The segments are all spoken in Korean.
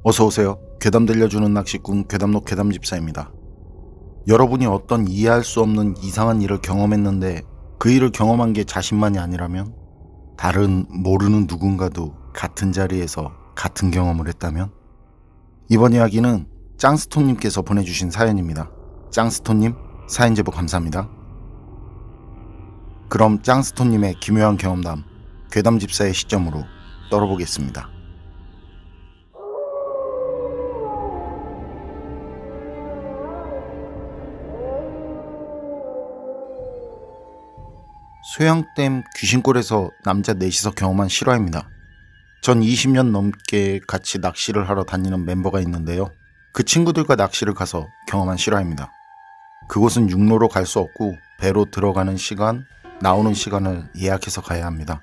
어서오세요. 괴담 들려주는 낚시꾼 괴담록 괴담집사입니다. 여러분이 어떤 이해할 수 없는 이상한 일을 경험했는데 그 일을 경험한 게 자신만이 아니라면, 다른 모르는 누군가도 같은 자리에서 같은 경험을 했다면? 이번 이야기는 짱스톤님께서 보내주신 사연입니다. 짱스톤님, 사연 제보 감사합니다. 그럼 짱스톤님의 기묘한 경험담, 괴담집사의 시점으로 떨어보겠습니다. 소양댐 귀신골에서 남자 넷이서 경험한 실화입니다. 전 20년 넘게 같이 낚시를 하러 다니는 멤버가 있는데요. 그 친구들과 낚시를 가서 경험한 실화입니다. 그곳은 육로로 갈 수 없고 배로 들어가는 시간, 나오는 시간을 예약해서 가야 합니다.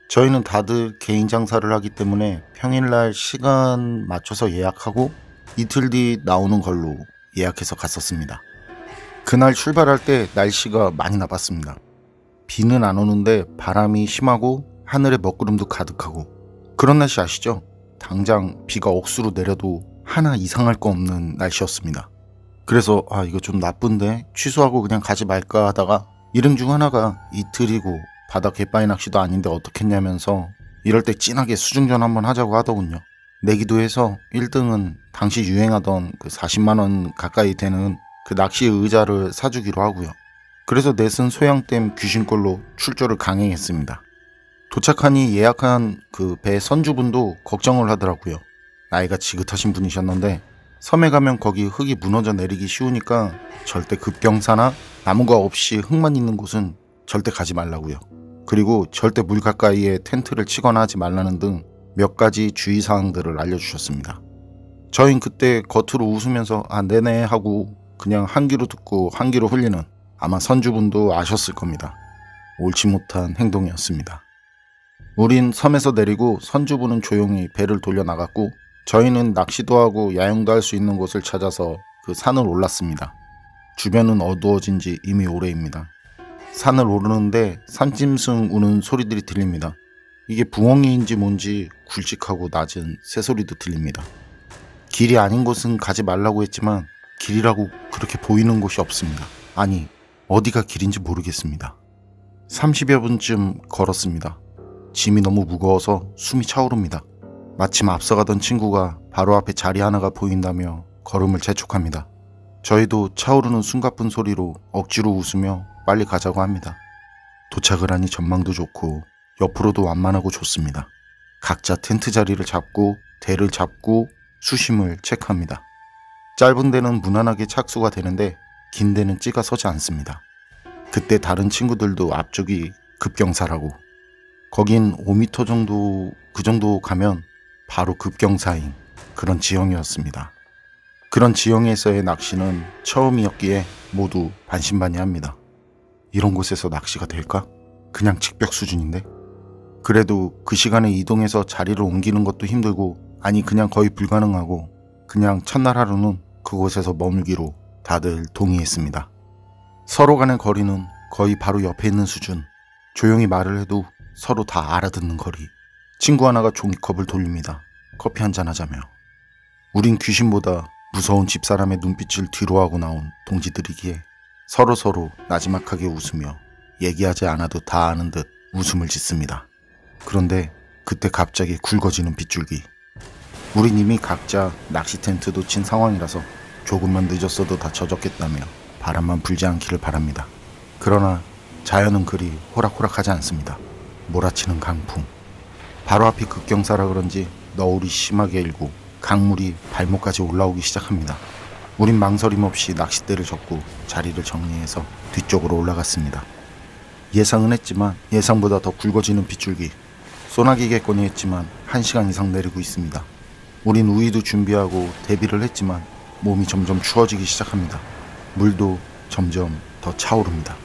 저희는 다들 개인 장사를 하기 때문에 평일날 시간 맞춰서 예약하고 이틀 뒤 나오는 걸로 예약해서 갔었습니다. 그날 출발할 때 날씨가 많이 나빴습니다. 비는 안 오는데 바람이 심하고 하늘에 먹구름도 가득하고, 그런 날씨 아시죠? 당장 비가 억수로 내려도 하나 이상할 거 없는 날씨였습니다. 그래서 이거 좀 나쁜데 취소하고 그냥 가지 말까 하다가 일행 중 하나가 이틀이고 바다 갯바위 낚시도 아닌데 어떻겠냐면서 이럴 때 진하게 수중전 한번 하자고 하더군요. 내기도 해서 1등은 당시 유행하던 그 40만원 가까이 되는 그 낚시 의자를 사주기로 하고요. 그래서 넷은 소양댐 귀신골로 출조를 강행했습니다. 도착하니 예약한 그 배 선주분도 걱정을 하더라고요. 나이가 지긋하신 분이셨는데 섬에 가면 거기 흙이 무너져 내리기 쉬우니까 절대 급경사나 나무가 없이 흙만 있는 곳은 절대 가지 말라고요. 그리고 절대 물 가까이에 텐트를 치거나 하지 말라는 등 몇 가지 주의사항들을 알려주셨습니다. 저희는 그때 겉으로 웃으면서 네네 하고 그냥 한 귀로 듣고 한 귀로 흘리는, 아마 선주분도 아셨을 겁니다. 옳지 못한 행동이었습니다. 우린 섬에서 내리고 선주분은 조용히 배를 돌려나갔고, 저희는 낚시도 하고 야영도 할 수 있는 곳을 찾아서 그 산을 올랐습니다. 주변은 어두워진 지 이미 오래입니다. 산을 오르는데 산짐승 우는 소리들이 들립니다. 이게 부엉이인지 뭔지 굵직하고 낮은 새소리도 들립니다. 길이 아닌 곳은 가지 말라고 했지만 길이라고 그렇게 보이는 곳이 없습니다. 아니, 어디가 길인지 모르겠습니다. 30여 분쯤 걸었습니다. 짐이 너무 무거워서 숨이 차오릅니다. 마침 앞서가던 친구가 바로 앞에 자리 하나가 보인다며 걸음을 재촉합니다. 저희도 차오르는 숨가쁜 소리로 억지로 웃으며 빨리 가자고 합니다. 도착을 하니 전망도 좋고 옆으로도 완만하고 좋습니다. 각자 텐트 자리를 잡고 대를 잡고 수심을 체크합니다. 짧은 데는 무난하게 착수가 되는데 긴 데는 찌가 서지 않습니다. 그때 다른 친구들도 앞쪽이 급경사라고, 거긴 5m 정도, 그 정도 가면 바로 급경사인 그런 지형이었습니다. 그런 지형에서의 낚시는 처음이었기에 모두 반신반의합니다. 이런 곳에서 낚시가 될까? 그냥 직벽 수준인데? 그래도 그 시간에 이동해서 자리를 옮기는 것도 힘들고, 아니 그냥 거의 불가능하고, 그냥 첫날 하루는 그곳에서 머물기로 다들 동의했습니다. 서로 간의 거리는 거의 바로 옆에 있는 수준. 조용히 말을 해도 서로 다 알아듣는 거리. 친구 하나가 종이컵을 돌립니다. 커피 한잔 하자며. 우린 귀신보다 무서운 집사람의 눈빛을 뒤로하고 나온 동지들이기에 서로 나지막하게 웃으며 얘기하지 않아도 다 아는 듯 웃음을 짓습니다. 그런데 그때 갑자기 굵어지는 빗줄기. 우린 이미 각자 낚시 텐트도 친 상황이라서 조금만 늦었어도 다 젖었겠다며 바람만 불지 않기를 바랍니다. 그러나 자연은 그리 호락호락하지 않습니다. 몰아치는 강풍. 바로 앞이 급경사라 그런지 너울이 심하게 일고 강물이 발목까지 올라오기 시작합니다. 우린 망설임 없이 낚싯대를 접고 자리를 정리해서 뒤쪽으로 올라갔습니다. 예상은 했지만 예상보다 더 굵어지는 빗줄기. 소나기겠거니 했지만 1시간 이상 내리고 있습니다. 우린 우위도 준비하고 대비를 했지만 몸이 점점 추워지기 시작합니다. 물도 점점 더 차오릅니다.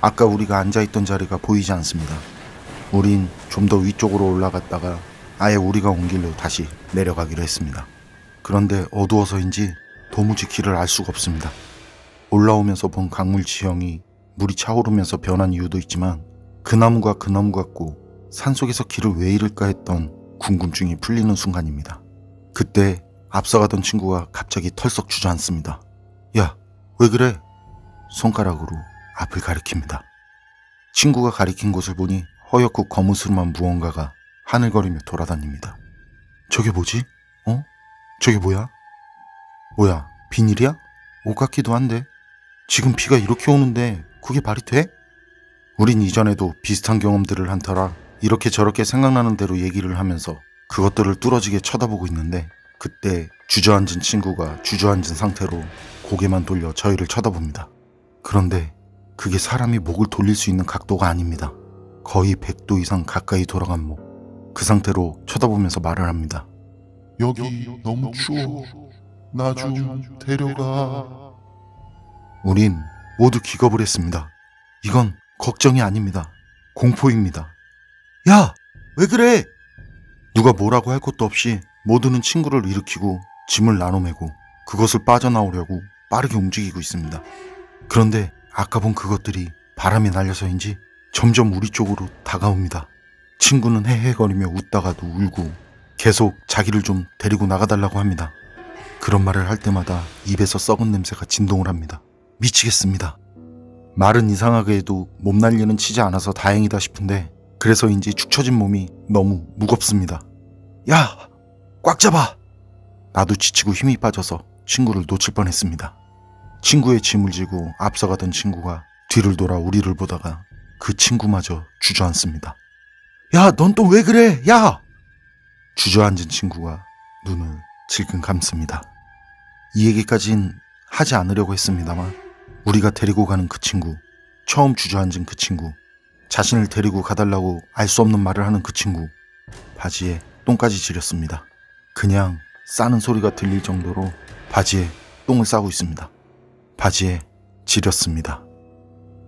아까 우리가 앉아있던 자리가 보이지 않습니다. 우린 좀 더 위쪽으로 올라갔다가 아예 우리가 온 길로 다시 내려가기로 했습니다. 그런데 어두워서인지 도무지 길을 알 수가 없습니다. 올라오면서 본 강물 지형이 물이 차오르면서 변한 이유도 있지만 그 나무가 그 나무 같고 산속에서 길을 왜 잃을까 했던 궁금증이 풀리는 순간입니다. 그때 앞서가던 친구가 갑자기 털썩 주저앉습니다. 야, 왜 그래? 손가락으로 앞을 가리킵니다. 친구가 가리킨 곳을 보니 허옇고 거무스름한 무언가가 하늘거리며 돌아다닙니다. 저게 뭐지? 저게 뭐야? 뭐야, 비닐이야? 옷 같기도 한데 지금 비가 이렇게 오는데 그게 말이 돼? 우린 이전에도 비슷한 경험들을 한 터라 이렇게 저렇게 생각나는 대로 얘기를 하면서 그것들을 뚫어지게 쳐다보고 있는데 그때 주저앉은 친구가 주저앉은 상태로 고개만 돌려 저희를 쳐다봅니다. 그런데 그게 사람이 목을 돌릴 수 있는 각도가 아닙니다. 거의 100도 이상 가까이 돌아간 목. 그 상태로 쳐다보면서 말을 합니다. 여기 너무 추워. 나 좀 데려가. 우린 모두 기겁을 했습니다. 이건 걱정이 아닙니다. 공포입니다. 야! 왜 그래? 누가 뭐라고 할 것도 없이 모두는 친구를 일으키고 짐을 나눠매고 그것을 빠져나오려고 빠르게 움직이고 있습니다. 그런데 아까 본 그것들이 바람에 날려서인지 점점 우리 쪽으로 다가옵니다. 친구는 헤헤거리며 웃다가도 울고 계속 자기를 좀 데리고 나가달라고 합니다. 그런 말을 할 때마다 입에서 썩은 냄새가 진동을 합니다. 미치겠습니다. 말은 이상하게 해도 몸 난리는 치지 않아서 다행이다 싶은데 그래서인지 축 처진 몸이 너무 무겁습니다. 야! 꽉 잡아! 나도 지치고 힘이 빠져서 친구를 놓칠 뻔했습니다. 친구의 짐을 지고 앞서가던 친구가 뒤를 돌아 우리를 보다가 그 친구마저 주저앉습니다. 야, 넌 또 왜 그래? 야! 주저앉은 친구가 눈을 질끈 감습니다. 이 얘기까진 하지 않으려고 했습니다만 우리가 데리고 가는 그 친구, 처음 주저앉은 그 친구, 자신을 데리고 가달라고 알 수 없는 말을 하는 그 친구, 바지에 똥까지 지렸습니다. 그냥 싸는 소리가 들릴 정도로 바지에 똥을 싸고 있습니다. 바지에 지렸습니다.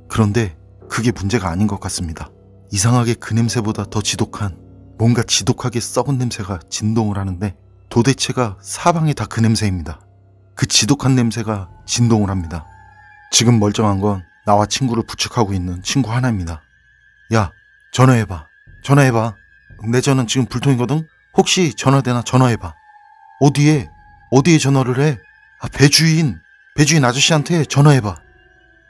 그런데 그게 문제가 아닌 것 같습니다. 이상하게 그 냄새보다 더 지독한 뭔가 지독하게 썩은 냄새가 진동을 하는데 도대체가 사방에 다 그 냄새입니다. 그 지독한 냄새가 진동을 합니다. 지금 멀쩡한 건 나와 친구를 부축하고 있는 친구 하나입니다. 야, 전화해봐. 내 전화는 지금 불통이거든? 혹시 전화되나 전화해봐. 어디에 전화를 해? 배주인 아저씨한테 전화해봐.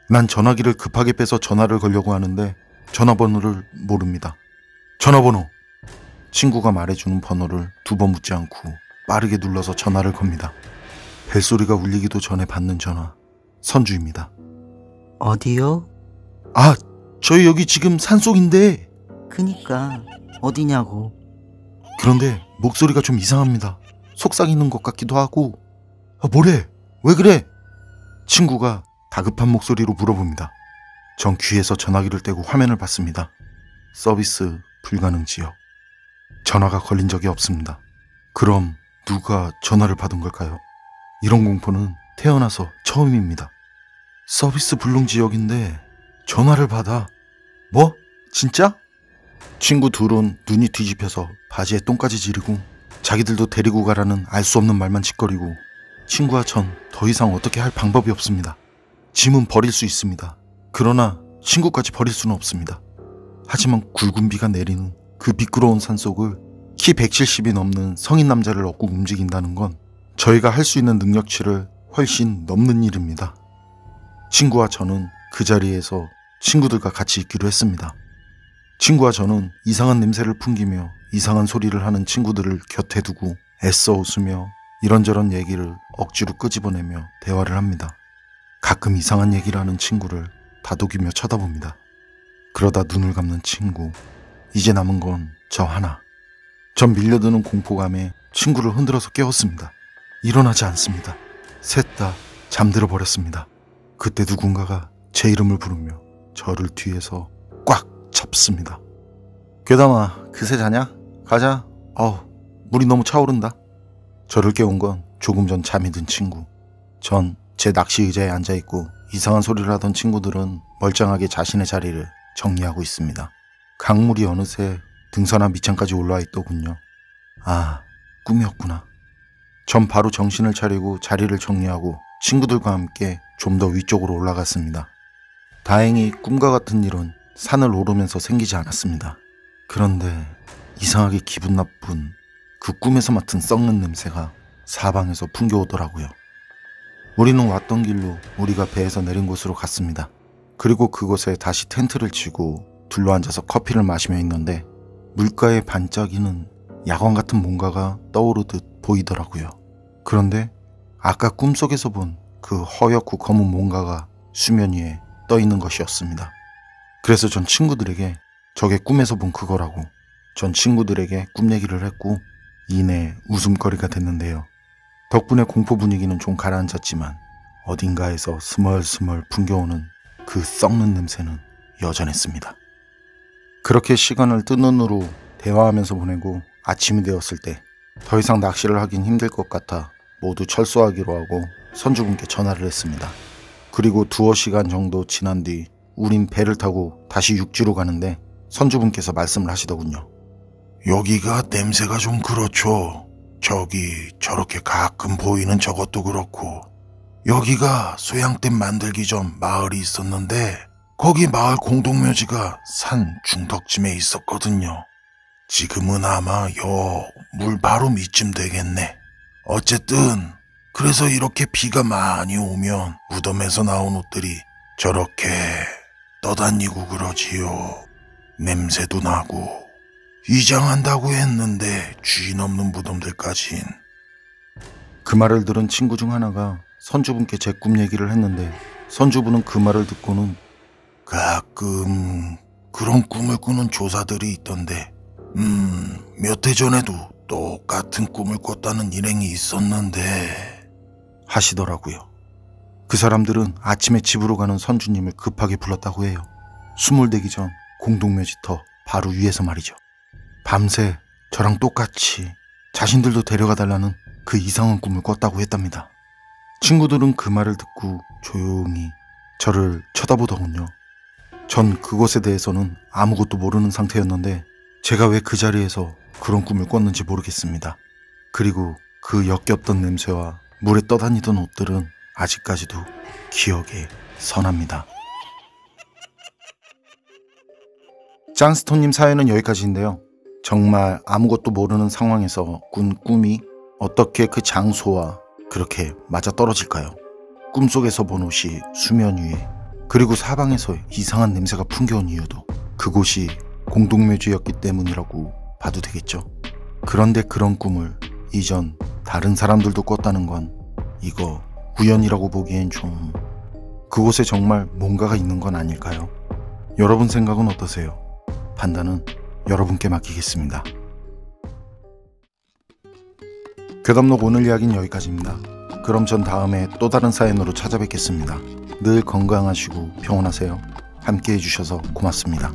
난 전화기를 급하게 빼서 전화를 걸려고 하는데 전화번호를 모릅니다. 전화번호. 친구가 말해주는 번호를 2번 묻지 않고 빠르게 눌러서 전화를 겁니다. 벨소리가 울리기도 전에 받는 전화. 선주입니다. 어디요? 저희 여기 지금 산속인데. 그니까 어디냐고. 그런데 목소리가 좀 이상합니다. 속삭이는 것 같기도 하고. 뭐래? 왜 그래? 친구가 다급한 목소리로 물어봅니다. 전 귀에서 전화기를 떼고 화면을 봤습니다. 서비스 불가능 지역. 전화가 걸린 적이 없습니다. 그럼 누가 전화를 받은 걸까요? 이런 공포는 태어나서 처음입니다. 서비스 불능 지역인데 전화를 받아. 뭐? 진짜? 친구 둘은 눈이 뒤집혀서 바지에 똥까지 지르고 자기들도 데리고 가라는 알 수 없는 말만 짓거리고 친구와 전 더 이상 어떻게 할 방법이 없습니다. 짐은 버릴 수 있습니다. 그러나 친구까지 버릴 수는 없습니다. 하지만 굵은 비가 내리는 그 미끄러운 산속을 키 170이 넘는 성인 남자를 업고 움직인다는 건 저희가 할 수 있는 능력치를 훨씬 넘는 일입니다. 친구와 저는 그 자리에서 친구들과 같이 있기로 했습니다. 친구와 저는 이상한 냄새를 풍기며 이상한 소리를 하는 친구들을 곁에 두고 애써 웃으며 이런저런 얘기를 억지로 끄집어내며 대화를 합니다. 가끔 이상한 얘기를 하는 친구를 다독이며 쳐다봅니다. 그러다 눈을 감는 친구. 이제 남은 건 저 하나. 전 밀려드는 공포감에 친구를 흔들어서 깨웠습니다. 일어나지 않습니다. 셋 다 잠들어 버렸습니다. 그때 누군가가 제 이름을 부르며 저를 뒤에서 꽉 잡습니다. 괴담아, 그새 자냐? 가자. 물이 너무 차오른다. 저를 깨운 건 조금 전 잠이 든 친구. 전 제 낚시 의자에 앉아있고 이상한 소리를 하던 친구들은 멀쩡하게 자신의 자리를 정리하고 있습니다. 강물이 어느새 등산화 밑창까지 올라와 있더군요. 꿈이었구나. 전 바로 정신을 차리고 자리를 정리하고 친구들과 함께 좀 더 위쪽으로 올라갔습니다. 다행히 꿈과 같은 일은 산을 오르면서 생기지 않았습니다. 그런데 이상하게 기분 나쁜 그 꿈에서 맡은 썩는 냄새가 사방에서 풍겨오더라고요. 우리는 왔던 길로 우리가 배에서 내린 곳으로 갔습니다. 그리고 그곳에 다시 텐트를 치고 둘러앉아서 커피를 마시며 있는데 물가에 반짝이는 야광 같은 뭔가가 떠오르듯 보이더라고요. 그런데 아까 꿈속에서 본 그 허옇고 검은 뭔가가 수면 위에 떠 있는 것이었습니다. 그래서 전 친구들에게 저게 꿈에서 본 그거라고 전 친구들에게 꿈 얘기를 했고 이내 웃음거리가 됐는데요. 덕분에 공포 분위기는 좀 가라앉았지만 어딘가에서 스멀스멀 풍겨오는 그 썩는 냄새는 여전했습니다. 그렇게 시간을 뜬 눈으로 대화하면서 보내고 아침이 되었을 때 더 이상 낚시를 하긴 힘들 것 같아 모두 철수하기로 하고 선주분께 전화를 했습니다. 그리고 두어 시간 정도 지난 뒤 우린 배를 타고 다시 육지로 가는데 선주분께서 말씀을 하시더군요. 여기가 냄새가 좀 그렇죠. 저기 저렇게 가끔 보이는 저것도 그렇고 여기가 소양댐 만들기 전 마을이 있었는데 거기 마을 공동묘지가 산 중턱쯤에 있었거든요. 지금은 아마 요 물 바로 밑쯤 되겠네. 어쨌든 그래서 이렇게 비가 많이 오면 무덤에서 나온 옷들이 저렇게 떠다니고 그러지요. 냄새도 나고 이장한다고 했는데 주인 없는 무덤들까진. 그 말을 들은 친구 중 하나가 선주분께 제 꿈 얘기를 했는데 선주분은 그 말을 듣고는 가끔 그런 꿈을 꾸는 조사들이 있던데 몇 해 전에도 똑같은 꿈을 꿨다는 일행이 있었는데 하시더라고요. 그 사람들은 아침에 집으로 가는 선주님을 급하게 불렀다고 해요. 수몰되기 전 공동묘지터 바로 위에서 말이죠. 밤새 저랑 똑같이 자신들도 데려가 달라는 그 이상한 꿈을 꿨다고 했답니다. 친구들은 그 말을 듣고 조용히 저를 쳐다보더군요. 전 그것에 대해서는 아무것도 모르는 상태였는데 제가 왜 그 자리에서 그런 꿈을 꿨는지 모르겠습니다. 그리고 그 역겹던 냄새와 물에 떠다니던 옷들은 아직까지도 기억에 선합니다. 짠스톤님 사연은 여기까지인데요. 정말 아무것도 모르는 상황에서 꾼 꿈이 어떻게 그 장소와 그렇게 맞아떨어질까요? 꿈속에서 본 옷이 수면 위에 그리고 사방에서 이상한 냄새가 풍겨온 이유도 그곳이 공동묘지였기 때문이라고 봐도 되겠죠. 그런데 그런 꿈을 이전 다른 사람들도 꿨다는 건 이거 우연이라고 보기엔 좀 그곳에 정말 뭔가가 있는 건 아닐까요? 여러분 생각은 어떠세요? 판단은 여러분께 맡기겠습니다. 괴담록 오늘 이야기는 여기까지입니다. 그럼 전 다음에 또 다른 사연으로 찾아뵙겠습니다. 늘 건강하시고 평온하세요. 함께 해주셔서 고맙습니다.